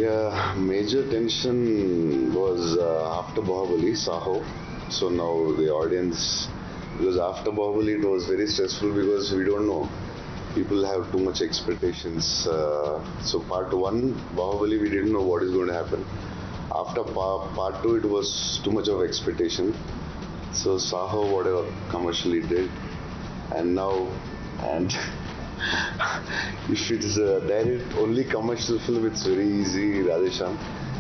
Yeah, major tension was after Bahubali, Saho. So now the audience, because after Bahubali it was very stressful because we don't know. People have too much expectations. So part one, Bahubali, we didn't know what is going to happen. After part two, it was too much of expectation. So Saho, whatever commercially did, and now, and if it is a direct only commercial film, it's very easy, Radhe Shyam.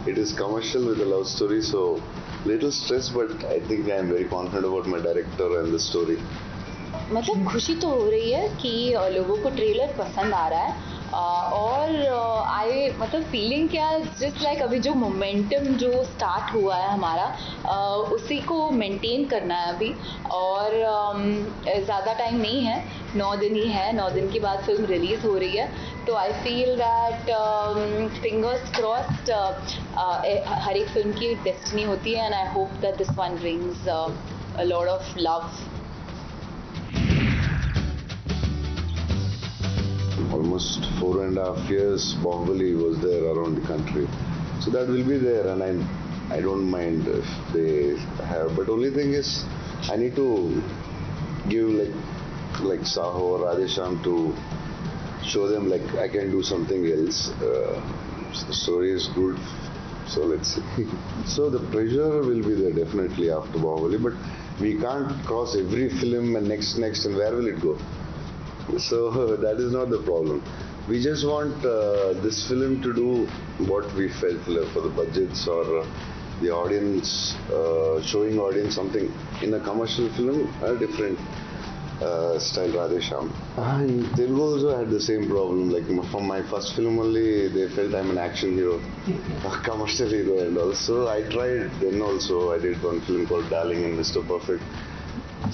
It is commercial with a love story, so little stress, but I think I am very confident about my director and the story. मतलब खुशी तो हो रही है कि लोगों को trailer पसंद आ रहा है और आई मतलब फीलिंग क्या जस्ट लाइक अभी जो मोमेंटम जो स्टार्ट हुआ है हमारा उसी को मेंटेन करना है अभी और ज़्यादा टाइम नहीं है 9 दिन ही है 9 दिन के बाद फिल्म रिलीज़ हो रही है तो I feel that fingers crossed हर एक फिल्म की डेस्टिनी होती है and I hope that this one brings a lot of love Almost 4.5 years Bahubali was there around the country, so that will be there, and I don't mind if they have, but only thing is I need to give like Saho or Radhe Shyam to show them like I can do something else. The story is good, so let's see. So the pressure will be there definitely after Bahubali, but we can't cross every film and next and where will it go? So that is not the problem. We just want this film to do what we felt for the budgets or the audience, showing audience something in a commercial film, a different style Radhe Shyam. In Telugu also had the same problem. Like from my first film only, they felt I'm an action hero, a commercial hero, and also I tried. Then also I did one film called Darling and Mr. Perfect.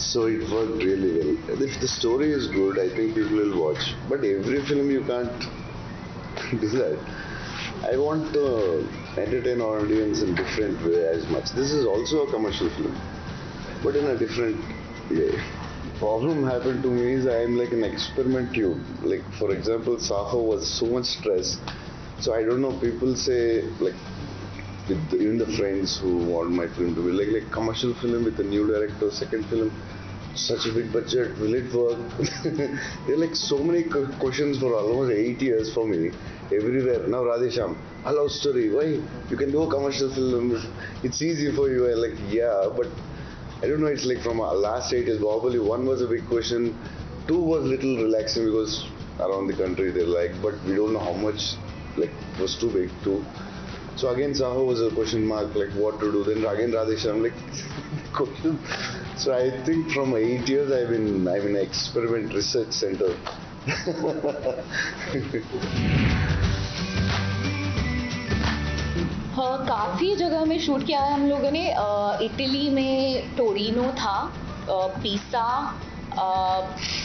So it worked really well. If the story is good, I think people will watch. But every film you can't do that. I want to entertain audience in different way as much. This is also a commercial film, but in a different way. Problem happened to me is I am like an experiment tube. Like for example, Saho was so much stress. So I don't know. People say like even the friends who want my film to be like commercial film with a new director, second film, such a big budget, will it work? There are like so many questions for almost 8 years for me, everywhere. Now Radhe Shyam, a love story, why? You can do a commercial film, it's easy for you. I'm like, yeah, but I don't know, it's like from last 8 years, Bahubali 1 was a big question, 2 was little relaxing because around the country they like, but we don't know how much, like, it was too big too. So again, Saho was a question mark, like what to do. Then again, Radhe Shyam, like question. So I think from 8 years, I'm in experiment research center. हाँ काफ़ी जगह में shoot किया है हम लोगों ने Italy में टोरिनो था पीसा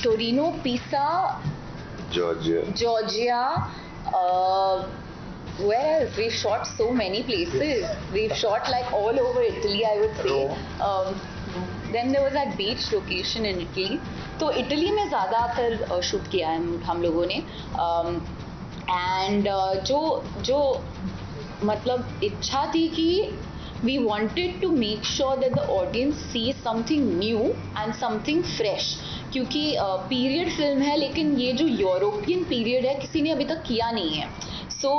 टोरिनो पीसा Georgia where else? We've shot so many places. We've shot like all over Italy, I would say. Then there was that beach location in Italy. तो इटली में ज़्यादातर शूट किया है हम लोगों ने एंड जो मतलब इच्छा थी कि we wanted to make sure that the audience sees something new and something fresh क्योंकि पीरियड फिल्म है लेकिन ये जो यूरोपियन पीरियड है किसी ने अभी तक किया नहीं है सो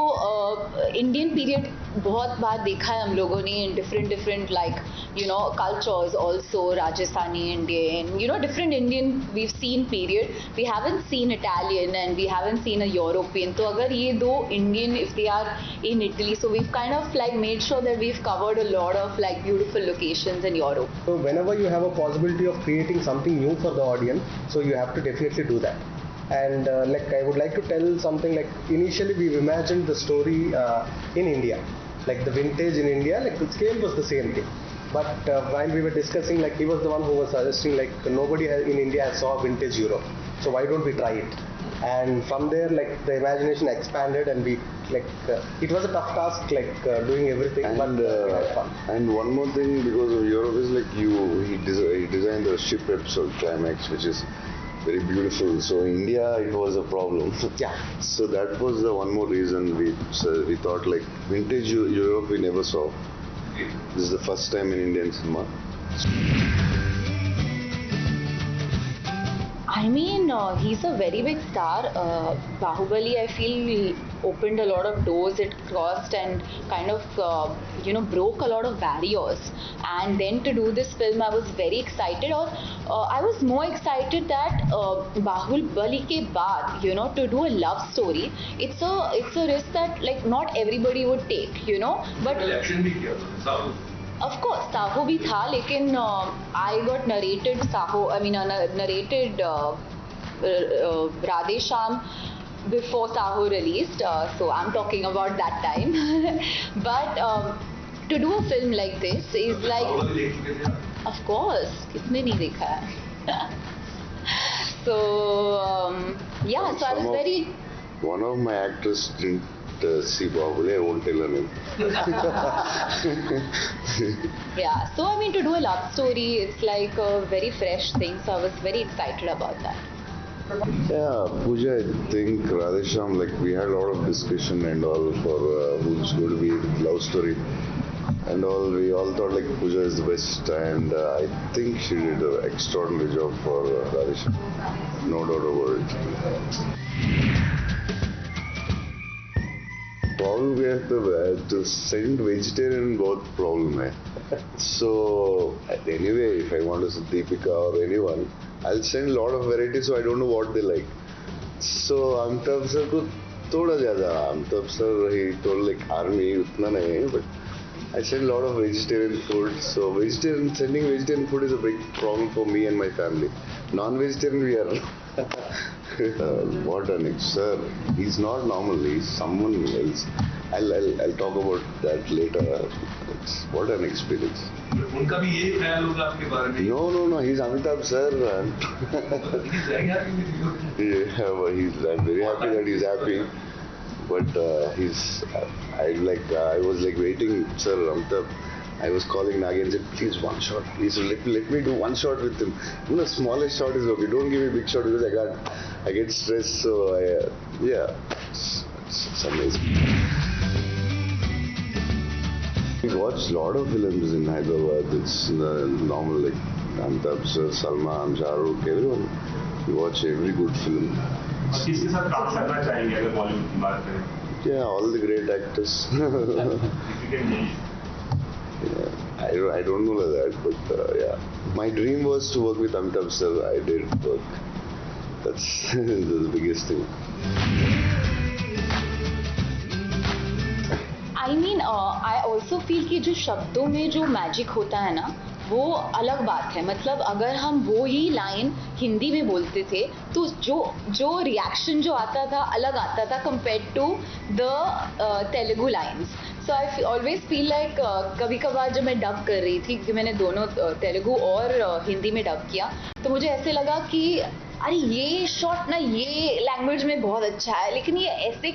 इंडियन पीरियड बहुत बार देखा है हम लोगों ने इन different like you know cultures also Rajasthani Indian you know different Indian we seen period we haven't seen Italian and we haven't seen a European तो अगर ये दो Indian if they are in Italy so we kind of like made sure that we have covered a lot of like beautiful locations in Europe So whenever you have a possibility of creating something new for the audience, so you have to definitely do that. And like I would like to tell something like initially we've imagined the story in India, like the vintage in India, like the scale was the same thing. But while we were discussing, like he was the one who was suggesting like nobody in India has saw vintage Europe, so why don't we try it? And from there, like the imagination expanded, and we like it was a tough task, like doing everything. And, but we had fun. And one more thing, because of Europe is like he designed the ship episode climax, which is very beautiful. So India, it was a problem. Yeah. So that was the one more reason we thought like vintage Europe we never saw. This is the first time in Indian cinema. I mean, he's a very big star. Bahubali, I feel, opened a lot of doors. It crossed and kind of, broke a lot of barriers. And then to do this film, I was very excited. Or I was more excited that Bahubali ke baad, to do a love story. It's a risk that like not everybody would take, But of course, Saho भी था, लेकिन I got narrated narrated Radhe Shyam before Saho released, so I'm talking about that time. But to do a film like this is like, of course, किसने नहीं देखा है? So so I was very. One of my actors didn't see Bahubali. I won't tell her name. Yeah, so I mean, to do a love story, it's like a very fresh thing. So I was very excited about that. Yeah, Pooja, I think Radhe Shyam, like we had a lot of discussion and all for who's going to be the love story and all. We all thought like Pooja is the best, and I think she did an extraordinary job for Radhe Shyam. No doubt about it. Problem we have to send vegetarian both problem hai. So anyway, if I want to see Deepika or anyone, I'll send a lot of varieties, so I don't know what they like. So Amitabh sir ko thoda zyada. Amitabh sir, he told like army utna nahi, but I send a lot of vegetarian food. So sending vegetarian food is a big problem for me and my family. Non-vegetarian we are. What an sir, he's not normal, he's someone else. I'll talk about that later. What an experience. उनका भी यही ख्याल होगा आपके बारे में? No, he's Amitabh sir. He's very happy with you. Yeah, I'm very happy that he's happy. But I was like waiting, sir, Amitabh. I was calling Nagi and said, please one shot, please let me do one shot with him. The smallest shot is okay. Don't give me a big shot because I get stressed. So it's amazing. We watched a lot of films in Hyderabad. It's normal, like Amitabh sir, Salman, Shah Rukh, everyone. We watch every good film. किसके साथ काम करना चाहेंगे अगर बॉलीवुड की बात करें? Yeah, all the great actors. Yeah, I don't know like that, but yeah. My dream was to work with Amitabh sir. I did work. That's the biggest thing. I mean, I also feel कि जो शब्दों में जो magic होता है ना, वो अलग बात है. मतलब अगर हम वो ही लाइन हिंदी में बोलते थे तो जो रिएक्शन जो आता था अलग आता था compared to the Telugu lines. So I always feel like कभी कभार जब मैं डब कर रही थी, क्योंकि मैंने दोनों तेलुगु और हिंदी में डब किया, तो मुझे ऐसे लगा कि अरे ये शॉट ना ये लैंग्वेज में बहुत अच्छा है, लेकिन ये ऐसे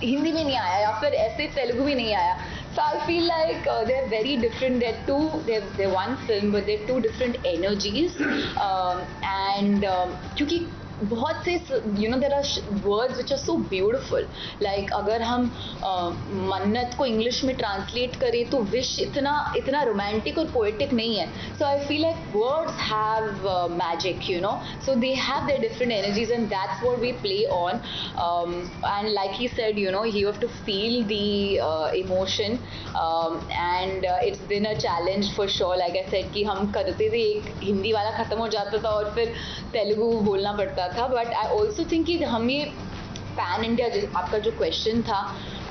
हिंदी में नहीं आया या फिर ऐसे तेलुगु में नहीं आया. So I feel like they're very different. They're one film, but they're two different energies. And क्योंकि बहुत से there are words which are so beautiful. Like अगर हम मन्नत को इंग्लिश में ट्रांसलेट करें तो विश इतना रोमांटिक और पोएटिक नहीं है. So I feel like words have magic, so they have their different energies, and that's what we play on. And like he said, you have to feel the emotion, and it's been a challenge for sure. Like I said कि हम करते थे, एक हिंदी वाला खत्म हो जाता था और फिर तेलुगु बोलना पड़ता था. बट आई ऑल्सो थिंक कि हम ये पैन इंडिया, आपका जो क्वेश्चन था,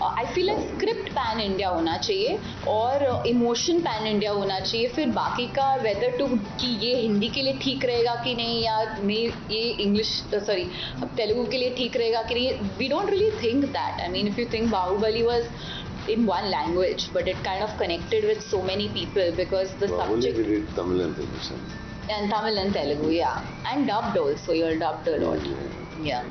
आई feel like script pan India होना चाहिए और इमोशन पैन इंडिया होना चाहिए. फिर बाकी का वेदर टू कि ये हिंदी के लिए ठीक रहेगा कि नहीं, या ये इंग्लिश तेलुगु के लिए ठीक रहेगा कि नहीं, we don't really think that. I mean if you think Baahubali was in one language, but it kind of connected with so many people because the subject. We did Tamil and Telugu. And Tamil and Telugu, yeah, and dubbed also. You're dubbed a lot, yeah.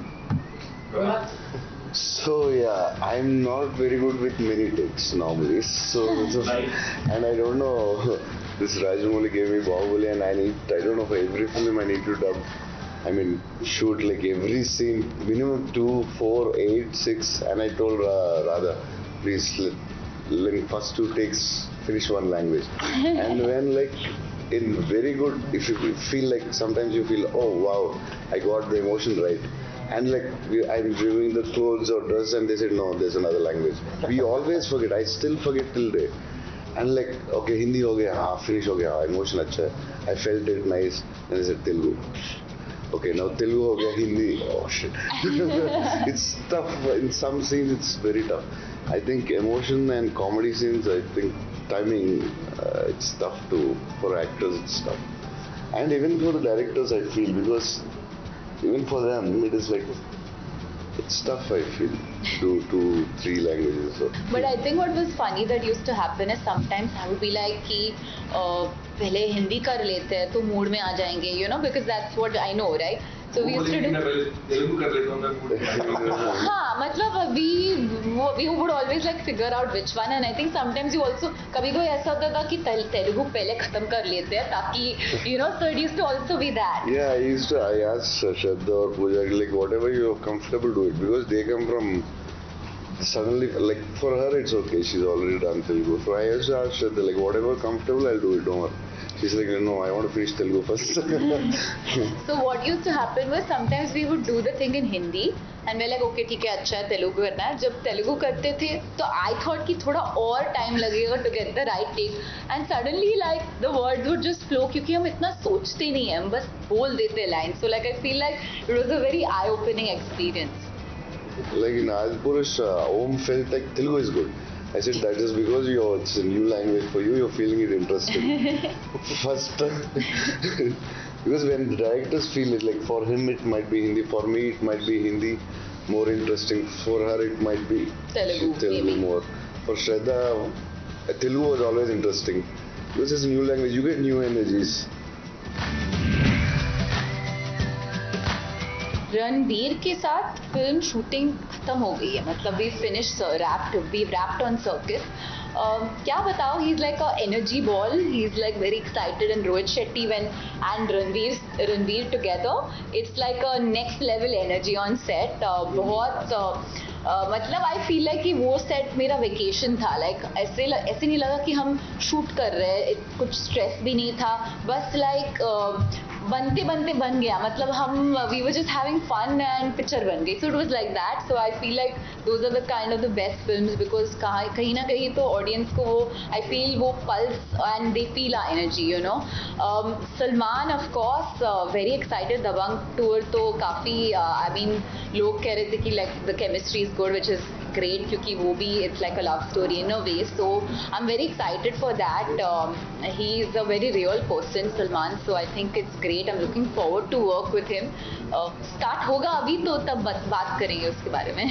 So yeah, I'm not very good with many takes normally. So and I don't know. This Rajamouli gave me Bahubali, and I don't know, for every film I need to dub I mean, shoot like every scene, minimum 2, 4, 8, 6, and I told Radha, please let first 2 takes finish one language. And when like in very good, if you feel like sometimes you feel, oh wow, I got the emotion right. And like I'm reviewing the clothes or dress, and they said no, there's another language. We always forget. I still forget till day. And like, okay, Hindi ho gaya, finish ho gaya, emotion acha hai. I felt it nice, and I said Telugu. Okay, now Telugu ho gaya, Hindi. Oh shit. It's tough. In some scenes, it's very tough. I think emotion and comedy scenes, I think timing, it's tough too. For actors, it's tough. And even for the directors, I feel, because even for them, it is like, it's tough, I feel, to do 3 languages. So. But I think what was funny that used to happen is sometimes I would be like कि पहले हिंदी कर लेते हैं तो mood में आ जाएंगे, you know, because that's what I know, right? So we used to do. हाँ, मतलब we would always like figure out which one, and I think sometimes you also कभी कोई ऐसा होता था कि तेलुगु पहले खत्म कर लेते हैं ताकि, you know, so it used to also be that. Yeah, I asked Shraddha or Pooja, like whatever you're comfortable do it, because they come from suddenly, like for her it's okay, she's already done Telugu. So I also asked Shraddha, like whatever comfortable, I'll do it, don't worry. She's like, no, I want to finish Telugu first. So what used to happen was sometimes we would do the thing in Hindi and we're like, okay, ठीक है, अच्छा है, Telugu करना है. जब Telugu करते थे तो I thought कि थोड़ा और time लगेगा to get the right take, and suddenly like the words would just flow क्योंकि हम इतना सोचते नहीं हैं, हम बस बोल देते lines. So like I feel like it was a very eye-opening experience. Like in Adpurish, Om felt like Telugu is good. I said that is because it's a new language for you, you're feeling it interesting. First because when the directors feel it, like for him it might be Hindi, for me it might be Hindi more interesting, for her it might be Telugu more. For Shraddha, Telugu was always interesting. Because it's a new language, you get new energies. Ranbir के साथ film shooting खत्म हो गई है, मतलब we wrapped on circus. क्या बताओ, he is like a energy ball, he is like very excited, and Rohit Shetty and Ranbir together, it's like a next level energy on set. बहुत मतलब आई फील लाइक कि वो सेट मेरा वेकेशन था. लाइक ऐसे नहीं लगा कि हम शूट कर रहे हैं, कुछ स्ट्रेस भी नहीं था, बस लाइक बनते बन गया, मतलब हम we were just having fun and picture बन गई. So it was like that. So I feel like those are the kind of the best films, because कहीं ना कहीं तो ऑडियंस को वो आई फील वो pulse and they feel are energy, you know. Salman of course very excited. Dabangg tour तो काफ़ी I mean लोग कह रहे थे कि like the chemistry is good, which is great क्योंकि वो भी it's like a love story in a way. So I'm very excited for that. He is a very real person, Salman. So I think it's great. I'm looking forward to work with him. Start होगा अभी तो तब बात करेंगे उसके बारे में.